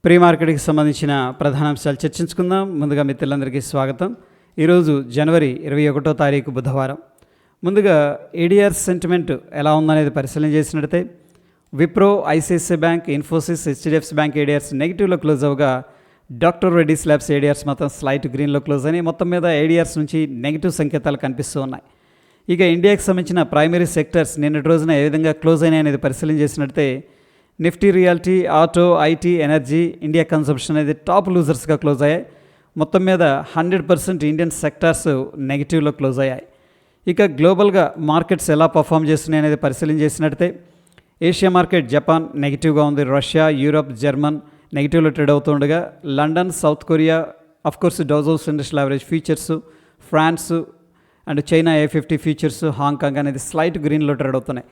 Pre మార్కెట్కి సంబంధించిన ప్రధాన అంశాలు చర్చించుకుందాం. ముందుగా మిత్రులందరికీ స్వాగతం. ఈరోజు జనవరి 21వ తారీఖు బుధవారం. ముందుగా ఏడిఆర్ సెంటిమెంట్ ఎలా ఉందనేది పరిశీలన చేసినట్లయితే Wipro, ICICI bank, Infosys, HDFC bank ADRs నెగిటివ్లో క్లోజ్ అవగా డాక్టర్ రెడ్డీస్ ల్యాబ్స్ ఏడిఆర్స్ మాత్రం స్లైట్ గ్రీన్లో క్లోజ్ అయినాయి. మొత్తం మీద ఏడిఆర్స్ నుంచి నెగిటివ్ సంకేతాలు కనిపిస్తూ ఉన్నాయి. ఇక ఇండియాకి సంబంధించిన ప్రైమరీ సెక్టర్స్ నిన్నటి రోజున ఏ విధంగా క్లోజ్ అయినాయి అనేది పరిశీలన చేసినట్లయితే Nifty reality, auto, IT, energy, India consumption అనేది టాప్ లూజర్స్గా క్లోజ్ అయ్యాయి. మొత్తం మీద 100% ఇండియన్ సెక్టార్స్ నెగిటివ్లో క్లోజ్ అయ్యాయి. ఇక గ్లోబల్గా మార్కెట్స్ ఎలా పర్ఫామ్ చేస్తున్నాయి అనేది పరిశీలన చేసినట్లయితే ఏషియా మార్కెట్ జపాన్ నెగిటివ్గా ఉంది. రష్యా, యూరప్, జర్మన్ నెగిటివ్లో ట్రేడ్ అవుతుండగా London, South Korea, of course Dow Jones industrial average futures, France and China A50 futures, Hong Kong అనేది స్లైట్ గ్రీన్లో ట్రేడ్ అవుతున్నాయి.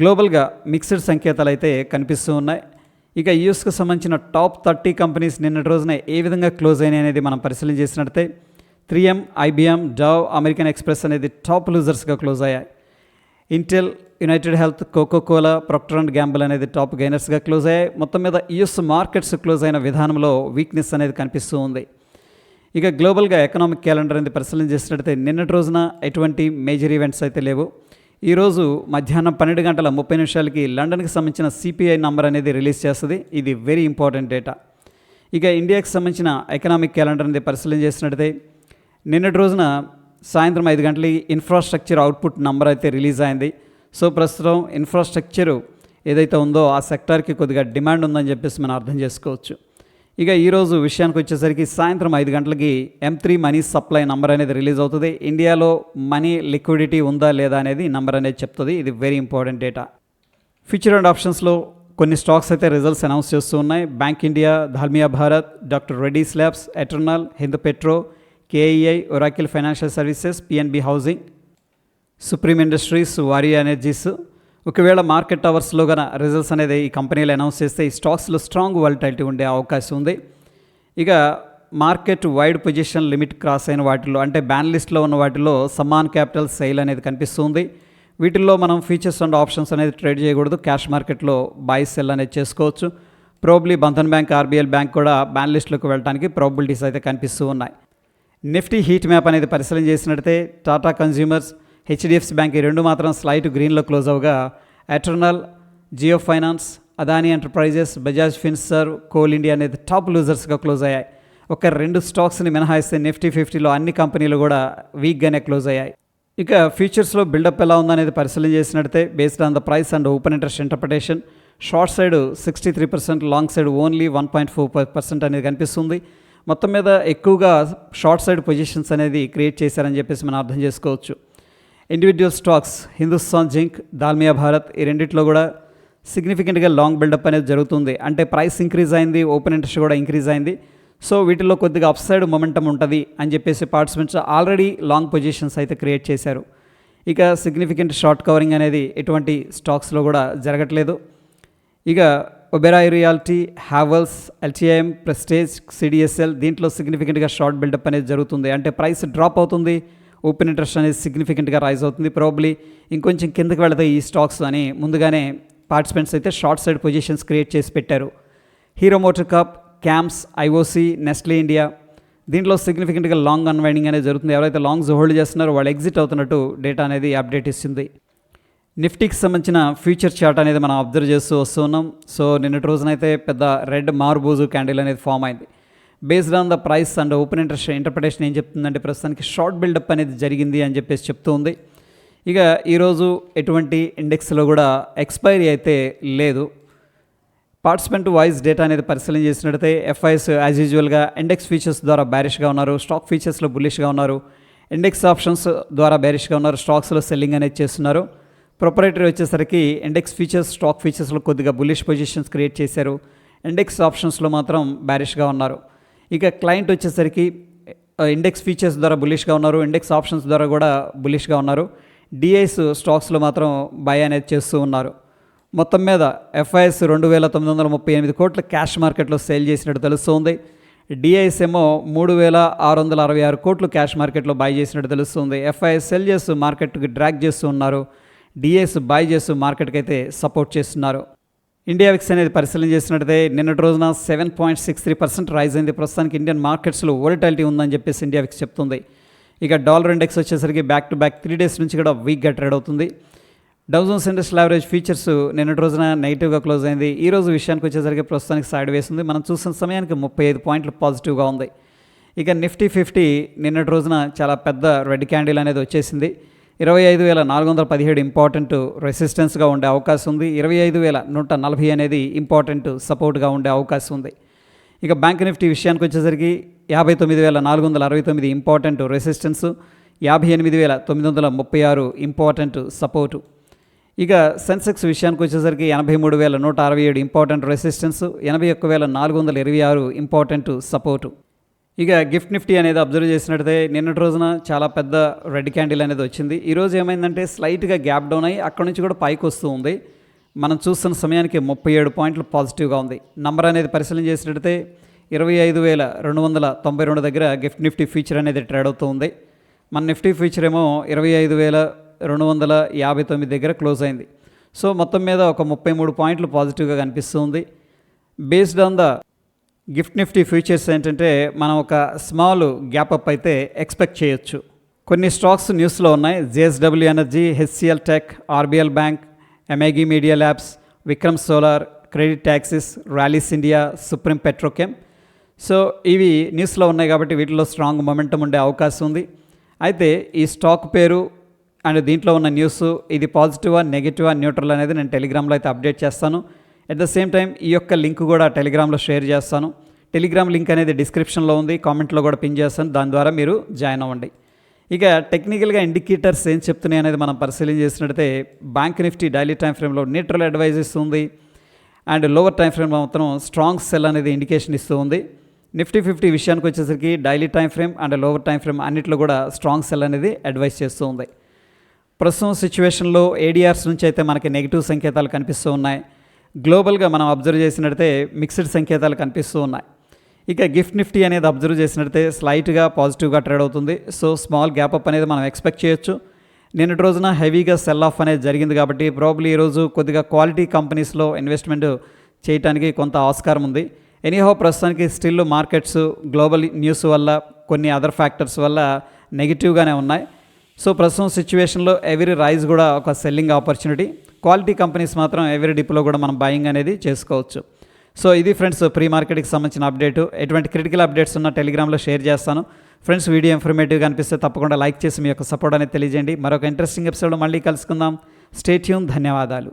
గ్లోబల్గా మిక్స్డ్ సంకేతాలు అయితే కనిపిస్తూ ఉన్నాయి. ఇక యూఎస్కి సంబంధించిన టాప్ 30 కంపెనీస్ నిన్నటి రోజున ఏ విధంగా క్లోజ్ అయినాయి అనేది మనం పరిశీలన చేసినట్లయితే 3M, IBM, డౌ, అమెరికన్ ఎక్స్ప్రెస్ అనేది టాప్ లూజర్స్గా క్లోజ్ అయ్యాయి. Intel, United health, Coca Cola, Procter and Gamble అనేది టాప్ గెయినర్స్గా క్లోజ్ అయ్యాయి. మొత్తం మీద యూఎస్ మార్కెట్స్ క్లోజ్ అయిన విధానంలో వీక్నెస్ అనేది కనిపిస్తూ ఉంది. ఇక గ్లోబల్గా ఎకనామిక్ క్యాలెండర్ అనేది పరిశీలన చేసినట్లయితే నిన్నటి రోజున ఎటువంటి మేజర్ ఈవెంట్స్ అయితే లేవు. ఈరోజు మధ్యాహ్నం 12:30 లండన్కి సంబంధించిన CPI నంబర్ అనేది రిలీజ్ చేస్తుంది. ఇది వెరీ ఇంపార్టెంట్ డేటా. ఇక ఇండియాకి సంబంధించిన ఎకనామిక్ క్యాలెండర్ అనేది పరిశీలన చేసినట్లయితే నిన్నటి రోజున సాయంత్రం 5 గంటలకి ఇన్ఫ్రాస్ట్రక్చర్ అవుట్పుట్ నంబర్ అయితే రిలీజ్ అయింది. సో ప్రస్తుతం ఇన్ఫ్రాస్ట్రక్చరు ఏదైతే ఉందో ఆ సెక్టార్కి కొద్దిగా డిమాండ్ ఉందని చెప్పేసి మనం అర్థం చేసుకోవచ్చు. ఇక ఈరోజు విషయానికి వచ్చేసరికి సాయంత్రం 5 గంటలకి M3 మనీ సప్లై నంబర్ అనేది రిలీజ్ అవుతుంది. ఇండియాలో మనీ లిక్విడిటీ ఉందా లేదా అనేది నంబర్ అనేది చెప్తుంది. ఇది very important data. Future and ఆప్షన్స్లో కొన్ని స్టాక్స్ అయితే రిజల్ట్స్ అనౌన్స్ చేస్తూ ఉన్నాయి. Bank India, Dalmia Bharat, doctor Reddy's labs, Eternal, Hind petro, KEI, Oracle financial services, PNB housing, Supreme Industries, Waaree energies. ఒకవేళ మార్కెట్ అవర్స్లో గన రిజల్ట్స్ అనేది ఈ కంపెనీలు అనౌన్స్ చేస్తే ఈ స్టాక్స్లో స్ట్రాంగ్ వాలటిలిటీ ఉండే అవకాశం ఉంది. ఇక market wide position limit cross అయిన వాటిలో అంటే బ్యాన్ లిస్ట్లో ఉన్న వాటిలో సమాన్ క్యాపిటల్ సెయిల్ అనేది కనిపిస్తుంది. వీటిల్లో మనం ఫీచర్స్ అండ్ ఆప్షన్స్ అనేది ట్రేడ్ చేయకూడదు. క్యాష్ మార్కెట్లో బై సెల్ అనేది చేసుకోవచ్చు. ప్రోబ్లీ బంధన్ బ్యాంక్, RBL బ్యాంక్ కూడా బ్యాన్ లిస్ట్లోకి వెళ్ళడానికి ప్రాబిలిటీస్ అయితే కనిపిస్తూ ఉన్నాయి. నిఫ్టీ హీట్ మ్యాప్ అనేది పరిశీలన చేసినట్లయితే టాటా కన్జ్యూమర్స్, HDFC బ్యాంక్ ఈ రెండు మాత్రం స్లైట్ గ్రీన్లో క్లోజ్ అవగా Eternal, Jio finance, Adani enterprises, Bajaj Finserv, Coal India అనేది టాప్ లూజర్స్గా క్లోజ్ అయ్యాయి. ఒక 2 స్టాక్స్ని మినహాయిస్తే నిఫ్టీ 50లో అన్ని కంపెనీలు కూడా వీక్గానే క్లోజ్ అయ్యాయి. ఇక ఫ్యూచర్స్లో బిల్డప్ ఎలా ఉందనేది పరిశీలన చేసినట్లయితే based on the price and open interest interpretation short side 63%, long side only 1.4% అనేది కనిపిస్తుంది. మొత్తం మీద ఎక్కువగా షార్ట్ సైడ్ పొజిషన్స్ అనేది క్రియేట్ చేశారని చెప్పేసి మనం అర్థం చేసుకోవచ్చు. Individual stocks Hindustan zinc, Dalmia Bharat ఈ రెండిట్లో కూడా సిగ్నిఫికెంట్గా లాంగ్ బిల్డప్ అనేది జరుగుతుంది. అంటే ప్రైస్ ఇంక్రీజ్ అయింది, ఓపెన్ ఇంట్రెస్ట్ కూడా ఇంక్రీజ్ అయింది. సో వీటిలో కొద్దిగా అప్ సైడ్ మొమెంటం ఉంటుంది అని చెప్పేసి పార్టిసిపెంట్స్ ఆల్రెడీ లాంగ్ పొజిషన్స్ అయితే క్రియేట్ చేశారు. ఇక సిగ్నిఫికెంట్ షార్ట్ కవరింగ్ అనేది ఎటువంటి స్టాక్స్లో కూడా జరగట్లేదు. ఇక Oberoi reality, Havells, LTIM, prestige, CDSL దీంట్లో సిగ్నిఫికెంట్గా షార్ట్ బిల్డప్ అనేది జరుగుతుంది. అంటే ప్రైస్ డ్రాప్ అవుతుంది, ఓపెన్ ఇంట్రెస్ట్ అనేది సిగ్నిఫికెంట్గా రైజ్ అవుతుంది. ప్రాబ్లీ ఇంకొంచెం కిందకి వెళితే ఈ స్టాక్స్ అని ముందుగానే పార్టిసిపెంట్స్ అయితే షార్ట్ సైడ్ పొజిషన్స్ క్రియేట్ చేసి పెట్టారు. Hero motor cup, cams, IOC, Nestlé India దీంట్లో సిగ్నిఫికెంట్గా లాంగ్ అన్వైండింగ్ అనేది జరుగుతుంది. ఎవరైతే లాంగ్స్ హోల్డ్ చేస్తున్నారో వాళ్ళు ఎగ్జిట్ అవుతున్నట్టు డేటా అనేది అప్డేట్ ఇస్తుంది. నిఫ్టీకి సంబంధించిన ఫ్యూచర్ చార్ట్ అనేది మనం అబ్జర్వ్ చేస్తూ వస్తున్నాం. సో నిన్నటి రోజునైతే పెద్ద రెడ్ మార్బూజు క్యాండిల్ అనేది ఫామ్ అయింది. Based on the price and open interest interpretation ఏం చెప్తుందంటే ప్రస్తుతానికి షార్ట్ బిల్డప్ అనేది జరిగింది అని చెప్పేసి చెప్తూ ఉంది. ఇక ఈరోజు ఎటువంటి ఇండెక్స్లో కూడా ఎక్స్పైరీ అయితే లేదు. పార్టిసిపెంట్ వైజ్ డేటా అనేది పరిశీలన చేసినట్లయితే FIs యాజ్ యూజువల్గా ఇండెక్స్ ఫీచర్స్ ద్వారా బ్యారిష్గా ఉన్నారు, స్టాక్ ఫీచర్స్లో బుల్లిష్గా ఉన్నారు. ఇండెక్స్ ఆప్షన్స్ ద్వారా బ్యారిష్గా ఉన్నారు, స్టాక్స్లో సెల్లింగ్ అనేది చేస్తున్నారు. ప్రొపరేటరీ వచ్చేసరికి ఇండెక్స్ ఫీచర్స్, స్టాక్ ఫీచర్స్లో కొద్దిగా బుల్లిష్ పొజిషన్స్ క్రియేట్ చేశారు. ఇండెక్స్ ఆప్షన్స్లో మాత్రం బ్యారిష్గా ఉన్నారు. ఇక క్లయింట్ వచ్చేసరికి ఇండెక్స్ ఫీచర్స్ ద్వారా బుల్లిష్గా ఉన్నారు, ఇండెక్స్ ఆప్షన్స్ ద్వారా కూడా బుల్లిష్గా ఉన్నారు. DIs స్టాక్స్లో మాత్రం బై అనేది చేస్తూ ఉన్నారు. మొత్తం మీద FIs 2,938 కోట్ల క్యాష్ మార్కెట్లో సేల్ చేసినట్టు తెలుస్తుంది. DIs ఏమో 3,666 కోట్లు క్యాష్ మార్కెట్లో బై చేసినట్టు తెలుస్తుంది. FIs సెల్ చేస్తూ మార్కెట్కి డ్రాగ్ చేస్తూ ఉన్నారు, DIs బై చేస్తూ మార్కెట్కి అయితే సపోర్ట్ చేస్తున్నారు. ఇండియా విక్స్ అనేది పరిశీలన చేసినట్టయితే నిన్నటి రోజున 7.63% రైజ్ అయింది. ప్రస్తుతానికి ఇండియన్ మార్కెట్స్లో వోలటాలిటీ ఉందని చెప్పేసి ఇండియా విక్స్ చెప్తుంది. ఇక డాలర్ ఇండెక్స్ వచ్చేసరికి బ్యాక్ టు బ్యాక్ 3 డేస్ నుంచి కూడా వీక్గా ట్రేడ్ అవుతుంది. Dow Jones industrial average futures నిన్నటి రోజున నెగిటివ్గా క్లోజ్ అయింది. ఈ రోజు విషయానికి వచ్చేసరికి ప్రస్తుతానికి సైడ్ వేసింది. మనం చూసిన సమయానికి 35 పాయింట్లు పాజిటివ్గా ఉంది. ఇక నిఫ్టీ 50 నిన్నటి రోజున చాలా పెద్ద రెడ్ క్యాండిల్ అనేది వచ్చేసింది. 25,417 ఇంపార్టెంట్ రెసిస్టెన్స్గా ఉండే అవకాశం ఉంది. 25,140 అనేది ఇంపార్టెంట్ సపోర్ట్గా ఉండే అవకాశం ఉంది. ఇక బ్యాంక్ నిఫ్టీ విషయానికి వచ్చేసరికి 59,469 ఇంపార్టెంట్ రెసిస్టెన్స్, 58,936 ఇంపార్టెంట్ సపోర్టు. ఇక సెన్సెక్స్ విషయానికి వచ్చేసరికి 83,167 ఇంపార్టెంట్ రెసిస్టెన్స్, 81,426 ఇంపార్టెంట్ సపోర్టు. ఇక గిఫ్ట్ నిఫ్టీ అనేది అబ్జర్వ్ చేసినట్టయితే నిన్నటి రోజున చాలా పెద్ద రెడ్ క్యాండిల్ అనేది వచ్చింది. ఈరోజు ఏమైందంటే స్లైట్గా గ్యాప్ డౌన్ అయ్యి అక్కడ నుంచి కూడా పైకి వస్తూ ఉంది. మనం చూస్తున్న సమయానికి 37 పాయింట్లు పాజిటివ్గా ఉంది. నంబర్ అనేది పరిశీలన చేసినట్టయితే 25,292 దగ్గర గిఫ్ట్ నిఫ్టీ ఫ్యూచర్ అనేది ట్రేడ్ అవుతూ ఉంది. మన నిఫ్టీ ఫ్యూచర్ ఏమో 25,259 దగ్గర క్లోజ్ అయింది. సో మొత్తం మీద ఒక 33 పాయింట్లు పాజిటివ్గా కనిపిస్తుంది. Based on the Gift Nifty futures ఏంటంటే మనం ఒక స్మాల్ గ్యాప్ అప్ అయితే ఎక్స్పెక్ట్ చేయొచ్చు. కొన్ని స్టాక్స్ న్యూస్లో ఉన్నాయి. JSW energy, HCL tech, RBL bank, ఎంఐగి media labs, Vikram solar, credit access, Rallis India, Supreme Petrochem. So ఇవి న్యూస్లో ఉన్నాయి కాబట్టి వీటిలో స్ట్రాంగ్ మొమెంటం ఉండే అవకాశం ఉంది. అయితే ఈ స్టాక్ పేరు అండ్ దీంట్లో ఉన్న న్యూస్ ఇది పాజిటివా నెగిటివా న్యూట్రల్ అనేది నేను టెలిగ్రామ్లో అయితే అప్డేట్ చేస్తాను. అట్ ద సేమ్ టైం ఈ యొక్క లింక్ కూడా టెలిగ్రామ్లో షేర్ చేస్తాను. టెలిగ్రామ్ లింక్ అనేది డిస్క్రిప్షన్లో ఉంది, కామెంట్లో కూడా పిన్ చేస్తాను. దాని ద్వారా మీరు జాయిన్ అవ్వండి. ఇక టెక్నికల్గా ఇండికేటర్స్ ఏం చెప్తున్నాయి అనేది మనం పరిశీలన చేసినట్టయితే బ్యాంక్ నిఫ్టీ డైలీ టైం ఫ్రేమ్లో న్యూట్రల్ అడ్వైజ్ ఇస్తుంది అండ్ లోవర్ టైం ఫ్రేమ్లో మాత్రం స్ట్రాంగ్ సెల్ అనేది ఇండికేషన్ ఇస్తూ ఉంది. నిఫ్టీ 50 విషయానికి వచ్చేసరికి daily time frame and lower time frame అన్నింటిలో కూడా స్ట్రాంగ్ సెల్ అనేది అడ్వైజ్ చేస్తూ ఉంది. ప్రస్తుతం సిచ్యువేషన్లో ఏడిఆర్స్ నుంచి అయితే మనకి నెగిటివ్ సంకేతాలు కనిపిస్తూ ఉన్నాయి. గ్లోబల్గా మనం అబ్జర్వ్ చేసినట్టయితే మిక్స్డ్ సంకేతాలు కనిపిస్తూ ఉన్నాయి. ఇక గిఫ్ట్ నిఫ్టీ అనేది అబ్జర్వ్ చేసినట్టయితే స్లైట్గా పాజిటివ్గా ట్రేడ్ అవుతుంది. సో స్మాల్ గ్యాప్ అప్ అనేది మనం ఎక్స్పెక్ట్ చేయొచ్చు. నిన్నటి రోజున హెవీగా సెల్ ఆఫ్ అనేది జరిగింది కాబట్టి ప్రాబ్లీ ఈరోజు కొద్దిగా క్వాలిటీ కంపెనీస్లో ఇన్వెస్ట్మెంట్ చేయడానికి కొంత ఆస్కారం ఉంది. ఎనీహౌ ప్రస్తుతానికి స్టిల్ మార్కెట్స్ గ్లోబల్ న్యూస్ వల్ల కొన్ని అదర్ ఫ్యాక్టర్స్ వల్ల నెగిటివ్గానే ఉన్నాయి. సో ప్రస్తుతం సిచ్యువేషన్లో ఎవ్రీ రైజ్ కూడా ఒక సెల్లింగ్ ఆపర్చునిటీ. క్వాలిటీ కంపెనీస్ మాత్రం ఎవ్రీ డిప్లో కూడా మనం బయింగ్ అనేది చేసుకోవచ్చు. సో ఇది ఫ్రెండ్స్ ప్రీ మార్కెట్కి సంబంధించిన అప్డేటు. ఎటువంటి క్రిటికల్ అప్డేట్స్ ఉన్న టెలిగ్రామ్లో షేర్ చేస్తాను. ఫ్రెండ్స్ వీడియో ఇన్ఫర్మేటివ్గా అనిపిస్తే తప్పకుండా లైక్ చేసి మీ యొక్క సపోర్ట్ అనేది తెలియజేయండి. మరొక ఇంట్రెస్టింగ్ ఎపిసోడ్ మళ్ళీ కలుసుకుందాం. Stay tune. ధన్యవాదాలు.